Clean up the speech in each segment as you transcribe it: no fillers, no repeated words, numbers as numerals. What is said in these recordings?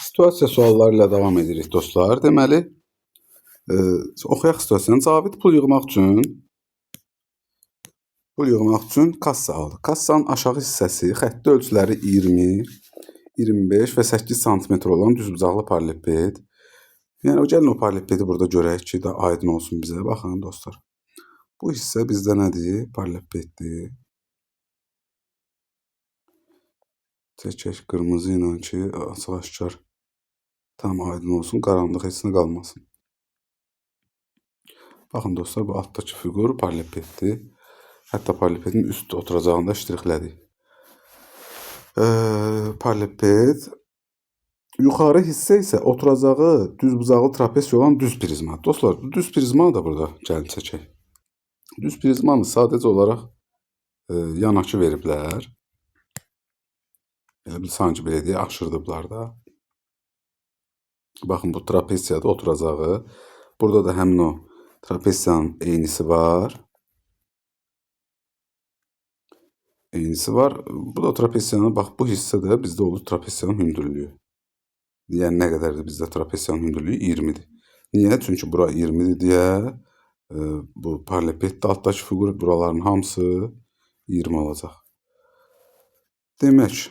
Situasiya sualları ilə davam edirik dostlar. Deməli, oxuyaq situasiyanı. Cavid pul yığmaq üçün kassa aldı. Kassanın aşağı hissəsi xətti ölçüləri 20, 25 və 8 sm olan düzbucaqlı paralelleped. Yəni gəlin o paralellepedi burada görək ki, də aydın olsun bizə. Baxın dostlar. Bu hissə bizdə nədir? Paralellepeddir. Çəkək qırmızı ilə ki, açıq-aşkar tam aydın olsun, qaranlıq heç nə qalmasın. Baxın dostlar, bu altdakı fiqur paralellepeddir. Hətta paralellepedin üst oturacağında ştrixlədik. Paralelleped. Yuxarı hissə isə oturacağı düzbucaqlı trapesiya olan düz prizma. Dostlar, düz prizma da burada gəlin çəkək. Düz prizmanı sadəcə olaraq yanakı veriblər. Elə bil sanki belə deyə aşırdıblar da. Baxın, bu trapesiyada oturacağı. Burada da həmin o trapesiyanın eynisi var. Bu da trapesiyanın, bax bu hissə də bizdə olur trapesiyanın hündürlüyü. Yəni nə qədərdir bizdə trapesiyanın hündürlüyü 20-dir. Niyə? Çünki bura 20-dir deyə bu paralellepeddə altdakı fiqur buraların hamısı 20 olacaq. Demək,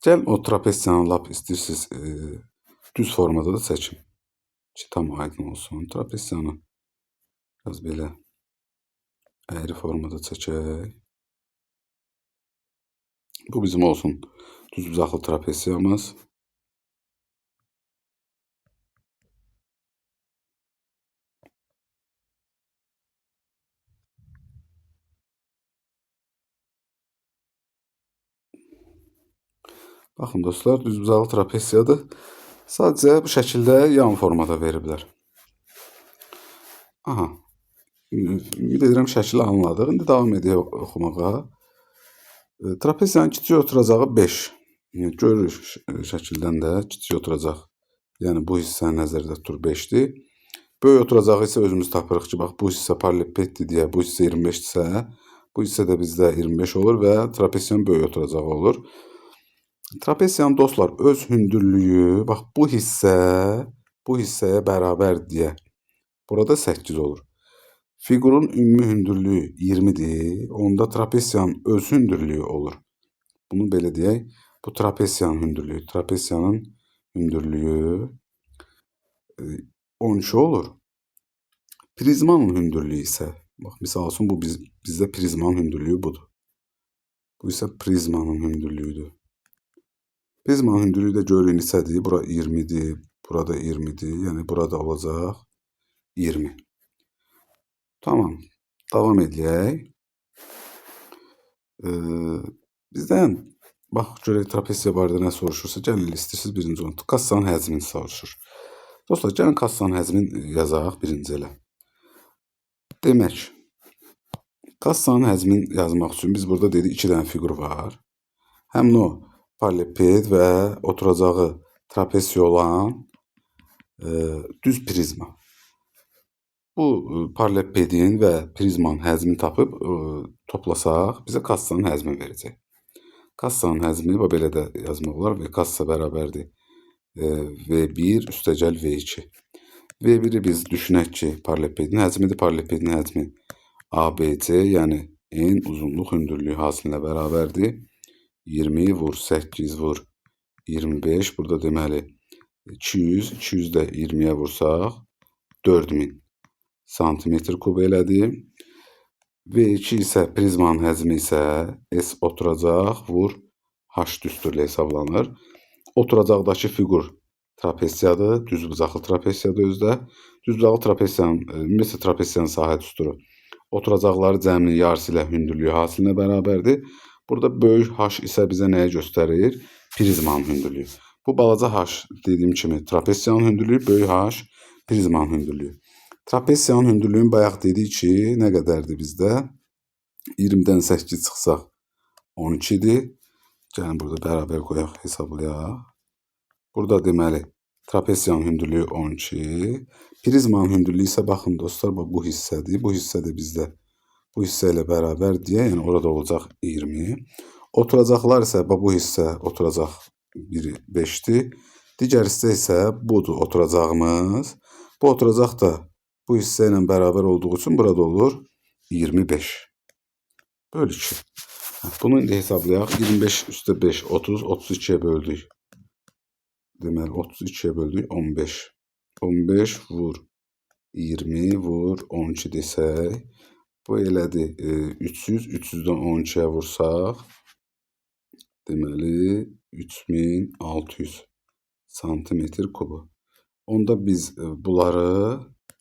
gəl o trapesiyanı lap istəyirsiniz düz formada da çəkin. Ki, tam aydın olsun. Trapesiyanı biraz belə əyri formada çəkək. Bu bizim olsun düzbucaqlı trapesiyamız. Baxın dostlar, düzbucaqlı trapesiyadır. Sadəcə bu şəkildə yan formada veriblər. Aha. Ümid edirəm şəkili anladıq. İndi davam edək oxumağa. Trapesiyanın kiçik oturacağı 5. Görürük şəkildən də kiçik oturacaq. Yəni bu hissə nəzərdə tutur 5-dir. Böyük oturacağı isə özümüz tapırıq ki, bax bu hissə paralellepeddir deyə bu hissə 25-dirsə, bu hissə də bizdə 25 olur və trapesiyanın böyük oturacağı olur. Trapesiyanın dostlar öz hündürlüyü, bax bu hissəyə bərabər deyə burada 8 olur. Fiqurun ümumi hündürlüyü 20-dir. Onda trapesiyanın öz hündürlüyü olur. Bunu belə deyək. Bu trapesiyanın hündürlüyü. Trapesiyanın hündürlüyü 12 olur. Prizmanın hündürlüyü isə, bax misal üçün bu bizdə prizmanın hündürlüyü budur. Bu isə prizmanın hündürlüyüdür. Prizmanın hündürlüyü də görün neçədir? Bura 20-dir, burada 20-dir. Yəni burada olacaq 20. Tamam. Davam edək. Bizdən bax görək trapesiya barədə nə soruşursa, gəlin istəyirsiniz birinci onu. Kassanın həcmini soruşur. Dostlar, gəlin kassanın həcmini yazaq birinci elə. Demək, kassanın həcmini yazmaq üçün biz burada dedik 2 dənə fiqur var. Həmin o paralelleped və oturacağı trapesiya olan düz prizma. Bu paralellepedin və prizmanın həcmini tapıb toplasaq, bizə kassanın həcmini verəcək. Kassanın həcmini belə də yazmaq olar və kassa bərabərdir V1 üstəgəl V2. V1-i biz düşünək ki, paralellepedin həcmidir. Paralellepedin həcmi ABC, yəni en uzunluq hündürlüyü hasilinə bərabərdir. 20 vur 8 vur 25, burada deməli 200, 200 də 20-yə vursaq 4000 santimetr kub elədir. V2 isə prizmanın həcmi isə S oturacaq vur H düsturla hesablanır. Oturacaqdakı fiqur trapesiyadır, düzbucaqlı trapesiyadır özdə. Düzbucaqlı trapesiyanın, ümumiyyətlə trapesiyanın sahə düsturu oturacaqları cəminin yarısı ilə hündürlüyü hasilinə bərabərdir. Burada böyük H isə bizə nəyə göstərir? Prizmanın hündürlüyü. Bu balaca H dediyim kimi trapesiyanın hündürlüyü, böyük H prizmanın hündürlüyü. Trapesiyanın hündürlüyünü bayaq dedik ki, nə qədərdir bizdə? 20-dən 8 çıxsaq 12-dir. Gəlin burada bərabər qoyaq, hesablayaq. Burada deməli trapesiyanın hündürlüyü 12. Prizmanın hündürlüyü isə baxın dostlar, bu hissədir. Bu hissə də bizdə bu hissə ilə bərabər deyə, yəni orada olacaq 20. Oturacaqlar isə bu hissə oturacaq biri 5'dir. Digər hissə isə budur oturacağımız. Bu oturacaq da bu hissə ilə bərabər olduğu üçün burada olur 25. Böl 2. Bunu indi hesablayaq. 25 üstə 5 30, 32-yə böldük. Deməli 32-yə böldük 15. 15 vur 20 vur 12 desək, bu elədi 300, 300-dən 12-yə vursaq, deməli 3600 santimetr kubu. Onda biz bunları,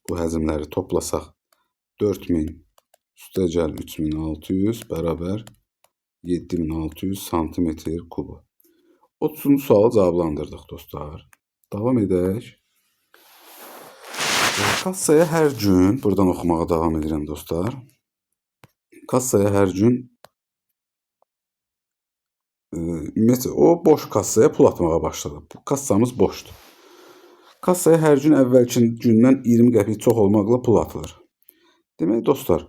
bu həcmləri toplasaq 4000 üstəgəl 3600 bərabər 7600 santimetr kubu. 30-cu sualı cavablandırdıq dostlar. Davam edək. Kassaya hər gün, buradan oxumağa davam edirəm dostlar. Kassaya hər gün ümumiyyətlə o boş kassaya pul atmağa başladı. Bu kassamız boşdur. Kassaya hər gün əvvəlki gündən 20 qəpik çox olmaqla pul atılır. Demək dostlar,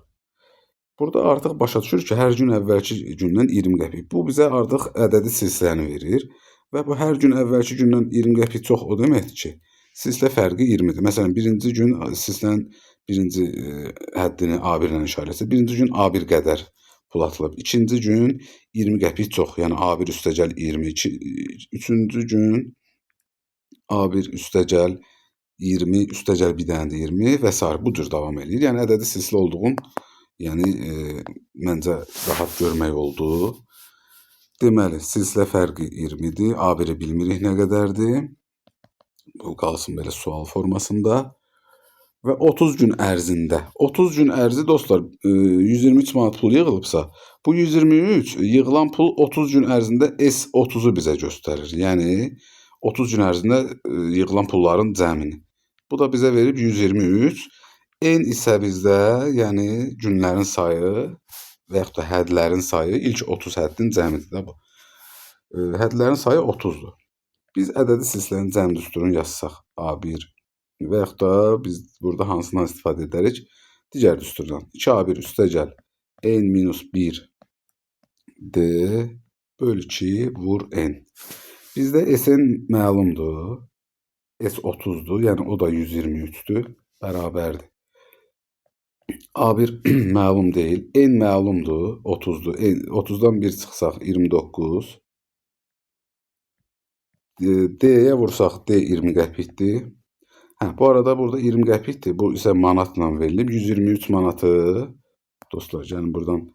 burada artıq başa düşür ki, hər gün əvvəlki gündən 20 qəpik. Bu bizə artıq ədədi silsiləni verir və bu hər gün əvvəlki gündən 20 qəpik çox o deməkdir ki, silsilə fərqi 20'dir. Məsələn, birinci gün silsilənin birinci həddini A1 ilə işarə etsə, birinci gün A1 qədər pul atılıb. İkinci gün 20 qəpik çox, yəni A1 üstəgəl 22. Üçüncü gün A1 üstəgəl 20, üstəgəl bir dənə də 20 və s. bu cür davam edir. Yəni ədədi silsilə olduğun, yəni məncə rahat görmək oldu. Deməli, silsilə fərqi 20'dir. A1'i bilmirik nə qədərdir. Bu qalsın belə sual formasında. Və 30 gün ərzində, 30 gün ərzi dostlar 123 manat pul yığılıbsa, bu 123 yığılan pul 30 gün ərzində S30'u bizə göstərir. Yəni 30 gün ərzində yığılan pulların cəmini. Bu da bizə verib 123. N isə bizdə, yəni günlərin sayı və yaxud da hədlərin sayı, ilk 30 həddin cəmidir də bu. Hədlərin sayı 30'dur. Biz ədədi silsilənin cəm düsturunu yazsaq A1 və yaxud da biz burada hansından istifadə edərik? Digər düsturdan. 2A1 üstəgəl N-1 D böl 2 vur N. Bizdə S'n məlumdur. S30'dur. Yəni o da 123'dür. Bərabərdir. A1 məlum deyil. N məlumdur. 30'dur. 30'dan 1 çıxsaq 29. D'yə vursaq D 20 qəpikdir. Bu arada burada 20 qəpikdir. Bu isə manatla verilib. 123 manatı dostlar, gəlin buradan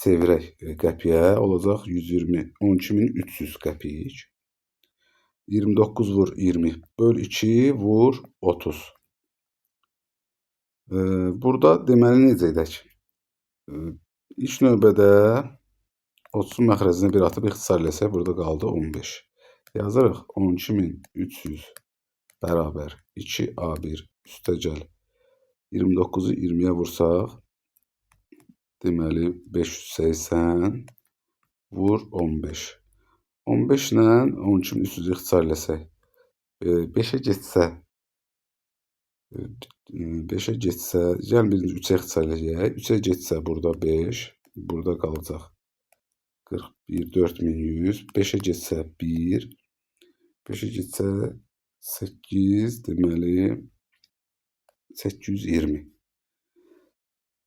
çevirək qəpiyə. Olacaq 120, 12300 qəpik. 29 vur 20 böl 2 vur 30. Burada deməli necə edək? İlk növbədə 30'un məxrəcinə bir atıb ixtisar eləsək, burada qaldı 15. Yazırıq 12300 bərabər 2A1 üstəgəl 29'u 20'yə vursaq, deməli 580 vur 15. 15 ilə 12300 ixtisar eləsək, 5'ə getsə, gəlin birinci 3'ə ixtisar eləyək. 3'ə getsə burada 5, burada qalacaq 41, 4100, 5'ə getsə 1, 5'ə getsə 8, deməli 820.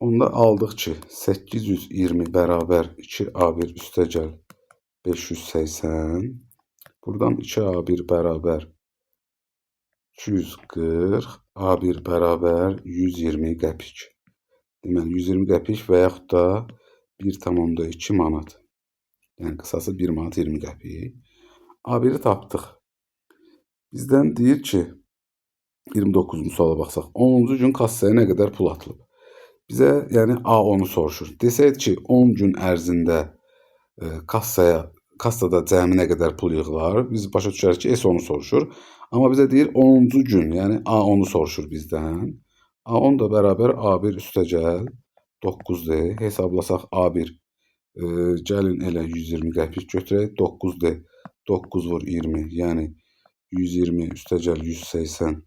Onda aldıq ki, 820 bərabər 2A1 üstəgəl 580. Buradan 2A1 bərabər 240, A1 bərabər 120 qəpik. Deməli 120 qəpik və yaxud da 1,2 manat. Yəni qısası 1 manat 20 qəpik. A1'i tapdıq. Bizdən deyir ki, 29-cu suala baxsaq, 10-cu gün kassaya nə qədər pul atılıb? Bizə yəni A10'u soruşur. Desəydi ki, 10 gün ərzində kassada cəmi nə qədər pul yığılar? Biz başa düşərik ki, S10'u soruşur. Amma bizə deyir 10-cu gün, yəni A10'u soruşur bizdən. A10 da bərabər A1 üstəgəl 9D. Hesablasaq A1 gəlin elə 120 qəpik götürək. 9D 9 vur 20, yəni 120 üstəgəl 180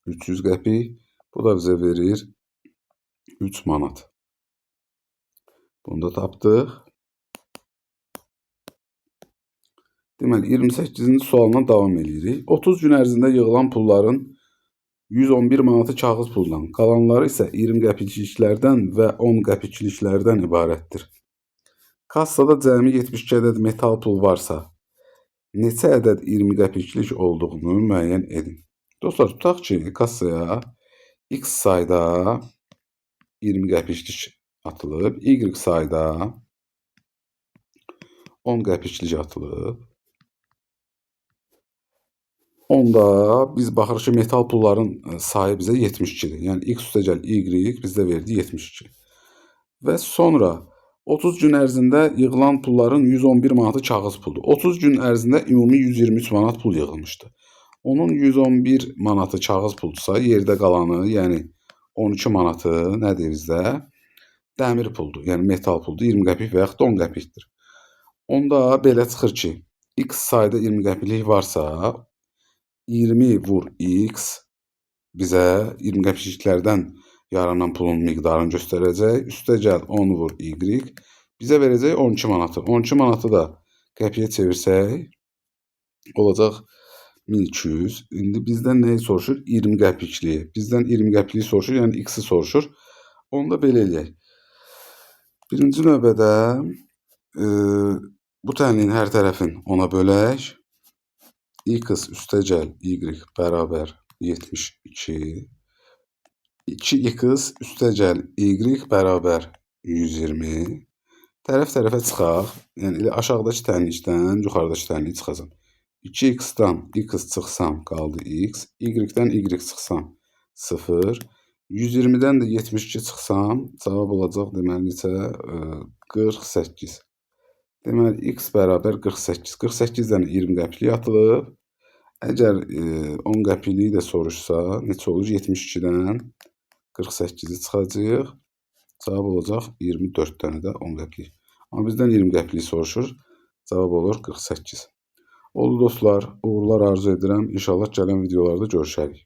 300 qəpik. Bu da bizə verir 3 manat. Bunu da tapdıq. Deməli 28-ci sualdan davam edirik. 30 gün ərzində yığılan pulların 111 manatı kağız puldan, qalanları isə 20 qəpikliklərdən və 10 qəpikliklərdən ibarətdir. Kassada cəmi 72 ədəd metal pul varsa, neçə ədəd 20 qəpiklik olduğunu müəyyən edin. Dostlar, tutaq ki, kassaya X sayda 20 qəpiklik atılıb, Y sayda 10 qəpiklik atılıb. Onda biz baxırıq ki, metal pulların sayı bizə 72-dir. Yəni X üstəgəl Y bizdə verdi 72. Və sonra 30 gün ərzində yığılan pulların 111 manatı kağız puldur. 30 gün ərzində ümumi 123 manat pul yığılmışdı. Onun 111 manatı kağız puldursa, yerdə qalanı, yəni 12 manatı nədir bizdə? Dəmir puldur, yəni metal puldur, 20 qəpik və yaxud da 10 qəpikdir. Onda belə çıxır ki, X sayda 20 qəpiklik varsa, 20 vur X bizə 20 qəpikliklərdən yaranan pulun miqdarını göstərəcək. Üstəgəl 10 vur Y bizə verəcək 12 manatı. 12 manatı da qəpiyə çevirsək, olacaq 1200. İndi bizdən nəyi soruşur? 20 qəpikliyi. Bizdən 20 qəpikliyi soruşur, yəni X-i soruşur. Onu da belə eləyək. Birinci növbədə bu tənliyin hər tərəfin 10-a bölək. X üstəgəl Y bərabər 72. 2x üstəgəl Y bərabər 120. Tərəf-tərəfə çıxaq. Yəni elə aşağıdakı tənlikdən yuxarıdakı tənlik çıxacaq. 2x-dan x çıxsam qaldı x. Y-dən y çıxsam 0. 120-dən də 72 çıxsam cavab olacaq deməli neçə? 48. Deməli x bərabər 48. 48-dən 20 qəpiklik atılıb. Əgər 10 qəpikliyi də soruşsa, neçə olur? 72-dən 48-i çıxacaq. Cavab olacaq 24 dənə də 10 qəpiklik. Amma bizdən 20 qəpiklik soruşur. Cavab olur 48. Oldu dostlar, uğurlar arzu edirəm. İnşallah gələn videolarda görüşərik.